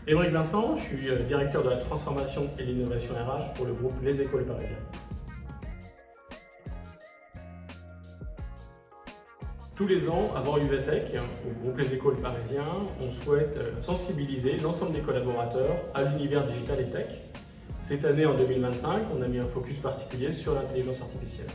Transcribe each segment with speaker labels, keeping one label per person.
Speaker 1: Émeric Vincent, je suis directeur de la transformation et l'innovation RH pour le groupe Les Écoles Parisiennes. Tous les ans, avant UVTech, au groupe Les Écoles Parisiens, on souhaite sensibiliser l'ensemble des collaborateurs à l'univers digital et tech. Cette année, en 2025, on a mis un focus particulier sur l'intelligence artificielle.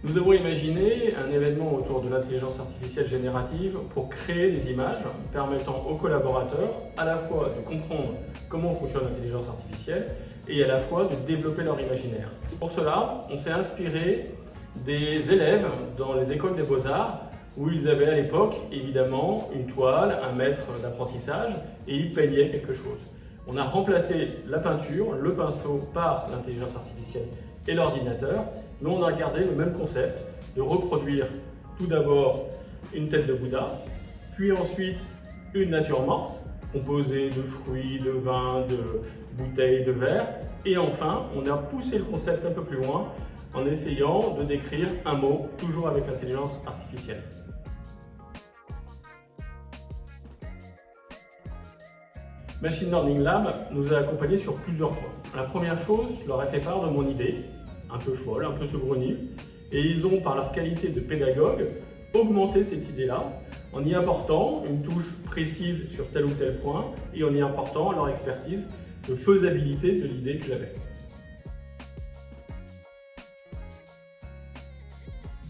Speaker 1: Nous avons imaginé un événement autour de l'intelligence artificielle générative pour créer des images permettant aux collaborateurs à la fois de comprendre comment fonctionne l'intelligence artificielle et à la fois de développer leur imaginaire. Pour cela, on s'est inspiré des élèves dans les écoles des beaux-arts où ils avaient à l'époque évidemment une toile, un maître d'apprentissage et ils peignaient quelque chose. On a remplacé la peinture, le pinceau par l'intelligence artificielle et l'ordinateur, mais on a gardé le même concept de reproduire tout d'abord une tête de Bouddha, puis ensuite une nature morte, composée de fruits, de vin, de bouteilles, de verre, et enfin on a poussé le concept un peu plus loin en essayant de décrire un mot, toujours avec l'intelligence artificielle. Machine Learning Lab nous a accompagnés sur plusieurs points. La première chose, je leur ai fait part de mon idée, un peu folle, un peu saugrenue, et ils ont, par leur qualité de pédagogue, augmenté cette idée-là en y apportant une touche précise sur tel ou tel point et en y apportant leur expertise de faisabilité de l'idée que j'avais.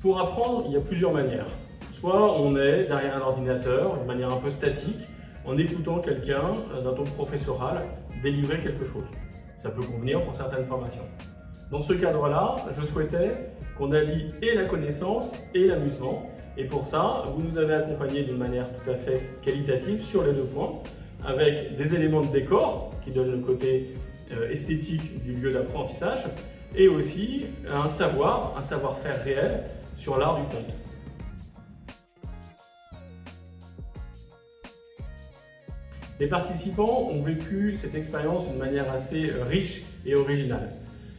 Speaker 1: Pour apprendre, il y a plusieurs manières. Soit on est derrière un ordinateur, de manière un peu statique, en écoutant quelqu'un d'un ton professoral délivrer quelque chose. Ça peut convenir pour certaines formations. Dans ce cadre-là, je souhaitais qu'on allie et la connaissance et l'amusement. Et pour ça, vous nous avez accompagnés d'une manière tout à fait qualitative sur les deux points, avec des éléments de décor qui donnent le côté esthétique du lieu d'apprentissage, et aussi un savoir-faire réel sur l'art du conte. Les participants ont vécu cette expérience d'une manière assez riche et originale.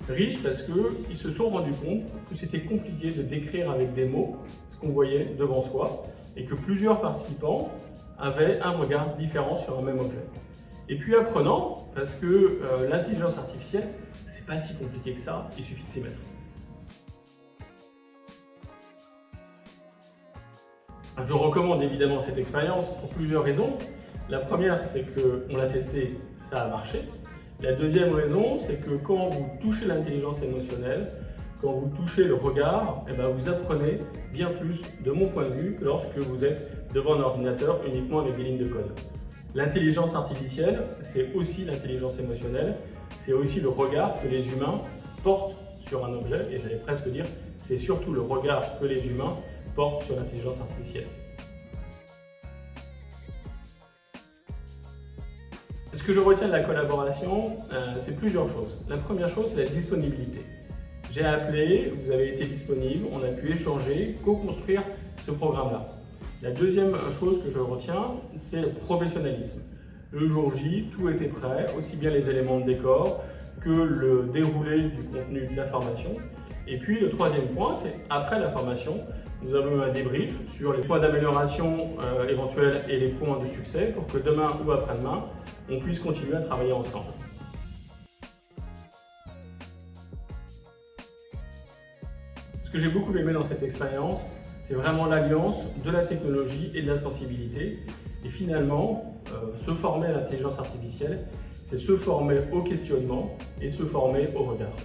Speaker 1: Riche parce qu'ils se sont rendus compte que c'était compliqué de décrire avec des mots ce qu'on voyait devant soi et que plusieurs participants avaient un regard différent sur un même objet. Et puis apprenant parce que l'intelligence artificielle, c'est pas si compliqué que ça, il suffit de s'y mettre. Je recommande évidemment cette expérience pour plusieurs raisons. La première, c'est qu'on l'a testé, ça a marché. La deuxième raison, c'est que quand vous touchez l'intelligence émotionnelle, quand vous touchez le regard, vous apprenez bien plus, de mon point de vue, que lorsque vous êtes devant un ordinateur uniquement avec des lignes de code. L'intelligence artificielle, c'est aussi l'intelligence émotionnelle, c'est aussi le regard que les humains portent sur un objet, et j'allais presque dire, c'est surtout le regard que les humains portent sur l'intelligence artificielle. Ce que je retiens de la collaboration, c'est plusieurs choses. La première chose, c'est la disponibilité. J'ai appelé, vous avez été disponible, on a pu échanger, co-construire ce programme-là. La deuxième chose que je retiens, c'est le professionnalisme. Le jour J, tout était prêt, aussi bien les éléments de décor que le déroulé du contenu de la formation. Et puis le troisième point, c'est après la formation, nous avons eu un débrief sur les points d'amélioration éventuels et les points de succès pour que demain ou après-demain, on puisse continuer à travailler ensemble. Ce que j'ai beaucoup aimé dans cette expérience, c'est vraiment l'alliance de la technologie et de la sensibilité. Et finalement, se former à l'intelligence artificielle, c'est se former au questionnement et se former au regard.